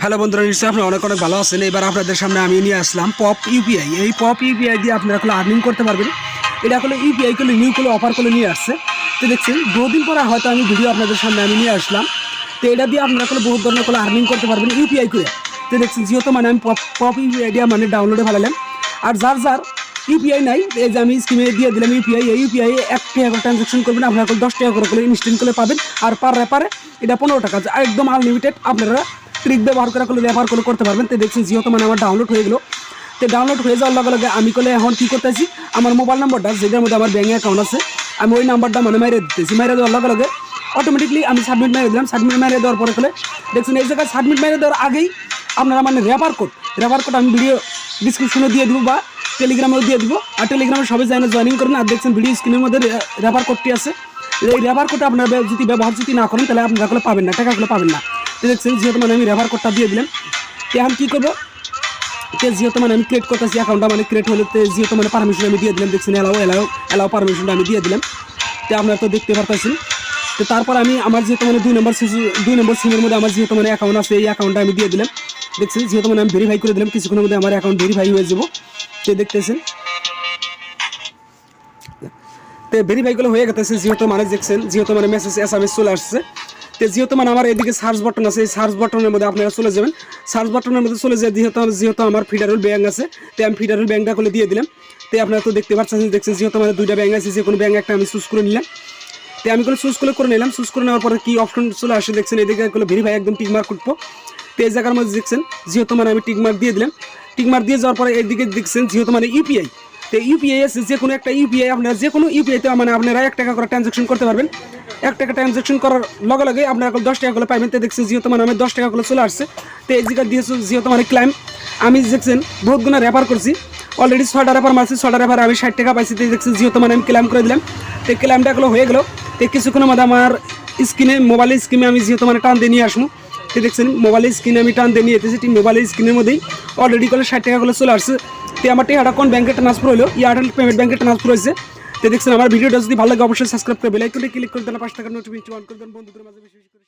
Hello বন্ধুরা, নিশ্চয়ই আপনারা অনেক অনেক ভালো আছেন। এবার আপনাদের সামনে আমি নিয়ে আসলাম পপ ইউপিআই। এই পপ ইউপিআই দিয়ে আপনারা কোনো আর্নিং করতে পারবেন। এটা হলো ইউপিআই করলে নিউ করে অফার করে নিয়ে আসছে। তো দেখছেন বহুদিন পরে হয়তো আমি ভিডিও আপনাদের সামনে আমি নিয়ে আসলাম। তো এটা দিয়ে আপনারা কোনো বহুত ধরনের কোনো আর্নিং করতে পারবেন ইউপিআই করে। তো দেখছেন যেহেতু মানে আমি পপ ইউপিআই দিয়ে মানে ডাউনলোডে ভালালাম। আর যার যার ইউপিআই নাই, এই যে আমি স্কিমে দিয়ে দিলাম ইউপিআই। এই ইউপিআই 1 টাকা করে ট্রানজাকশন করবেন, আপনারা 10 টাকা করে ইনস্ট্যান্ট করে পাবেন। আর পার রেপারে এটা 15 টাকা, একদম আনলিমিটেড আপনারা ট্রিক ব্যবহার করে করতে পারবেন। তো দেখছি যেহেতু মানে আমার ডাউনলোড হয়ে গেলো। তো ডাউনলোড হয়ে যাওয়ার লগে লগে আমি করলে এখন কী করতেছি, আমার মোবাইল নাম্বারটা যেটার মধ্যে আমার ব্যাঙ্ক অ্যাকাউন্ট আছে আমি ওই নাম্বারটা মানে মেরে দিতেছি। মেরে দেওয়ার লগে লগে অটোমেটিকলি আমি সাবমিট মেরে দিলাম। সাবমিট মেরে দেওয়ার পরে দেখছেন এই জায়গায় সাবমিট মেরে দেওয়ার আগেই আপনারা মানে রেফার কোড আমি ভিডিও ডিসক্রিপশনে দিয়ে দিব বা টেলিগ্রামেও দিয়ে দিব। আর টেলিগ্রামে সবাই জয়েনিং করবেন। আর দেখছেন ভিডিও স্ক্রিনের মধ্যে রেফার কোডটি আছে। এই রেফার কোডটা আপনারা যদি ব্যবহার না করেন তাহলে আপনারা পাবেন না, টাকাগুলো পাবেন না। তো দেখছেন যেহেতু মানে আমি রেফার কোডটা দিয়ে দিলাম। তো এখন কী করবো, যেহেতু মানে আমি ক্রিয়েট করতেছি অ্যাকাউন্টটা মানে ক্রিয়েট হলে যেহেতু মানে পারমিশন আমি দিয়ে দিলাম। দেখছেন এলাও পারমিশনটা আমি দিয়ে দিলাম। তো আপনারা তো দেখতে পারতেছেন। তো তারপর আমি আমার যেহেতু মানে 2 নম্বর সিমের মধ্যে আমার যেহেতু মানে অ্যাকাউন্ট আছে, এই অ্যাকাউন্টটা আমি দিয়ে দিলাম। দেখছেন যেহেতু মানে আমি ভেরিফাই করে দিলাম, কিছুক্ষণের মধ্যে আমার অ্যাকাউন্ট ভেরিফাই হয়ে যাবো। তো দেখতেছেন তো ভেরিফাইগুলো হয়ে গেছে। যেহেতু মানে দেখছেন যেহেতু মানে মেসেজ এসএমএস চলে আসছে। তো যেহেতু মানে আমার এদিকে সার্চ বাটন আছে, এই সার্চ বাটনের মধ্যে আপনারা চলে যাবেন। সার্চ বাটনের মধ্যে চলে যায় যেহেতু আমার ফেডারেল ব্যাঙ্ক আছে, তো আমি ফেডারেল ব্যাঙ্কটা করে দিয়ে দিলাম। তো আপনারা তো দেখতে পাচ্ছেন, দেখছেন যেহেতু মানে 2টা ব্যাঙ্ক আছে, যে কোনো ব্যাঙ্ক একটা আমি চুজ করে নিলাম। তো আমি চুজ করে নিলাম। চুজ করে নেওয়ার পরে কি অপশন চলে আসে দেখছেন, এদিকে ভেরিফাই একদম টিকমার্ক করবো। তো এই জায়গার মধ্যে দেখছেন যেহেতু মানে আমি টিকমার্ক দিয়ে দিলাম। টিকমার্ক দিয়ে যাওয়ার পরে এইদিকে দেখছেন যেহেতু মানে ইউপিআই, তো ইউপিআই আছে, যে কোনো একটা ইউপিআই আপনারা যে কোনো ইউপিআইতে মানে আপনারা 1 টাকা করে ট্রানজাকশন করতে পারবেন। 1 টাকা ট্রানজাকশন করার লগে লগে আপনারা 10 টাকা করে পাবেন। তো দেখছেন যেহেতু মানে আমি 10 টাকা করে চলে আসছে। তো এই জায়গা দিয়ে যেহেতু মানে ক্লাইম আমি দেখছেন বহুত গুণা রেফার করছি, অলরেডি 6টা রেফার মারছি। 6টা রেফার আমি 60 টাকা পাইছি। তো দেখছেন যেহেতু মানে আমি ক্লাইম করে দিলাম। তো ক্লাইমটা হয়ে গেলো। তো কিছুক্ষণের মধ্যে আমার মোবাইলের স্ক্রিনে আমি যেহেতু মানে টান দিয়ে নিয়ে আসবো। তো দেখছেন মোবাইলের স্ক্রিনে আমি টান দিয়ে নিয়ে যেতেছি। ঠিক মোবাইলের স্ক্রিনের মধ্যেই অলরেডি 60 টাকা চলে আসছে। তো আমার টাকাটা কোন ব্যাংকে ট্রান্সফার হলো, এয়ারটেল পেমেন্ট ব্যাংকে ট্রান্সফার হয়েছে। তো দেখছেন আমার ভিডিওটা যদি ভালো লাগে অবশ্যই সাবস্ক্রাইব করে বেল আইকনে ক্লিক করে দেন, 5 টাকার নোটিফিকেশন অন করে দেন, বন্ধুদের মাঝে বেশি বেশি করে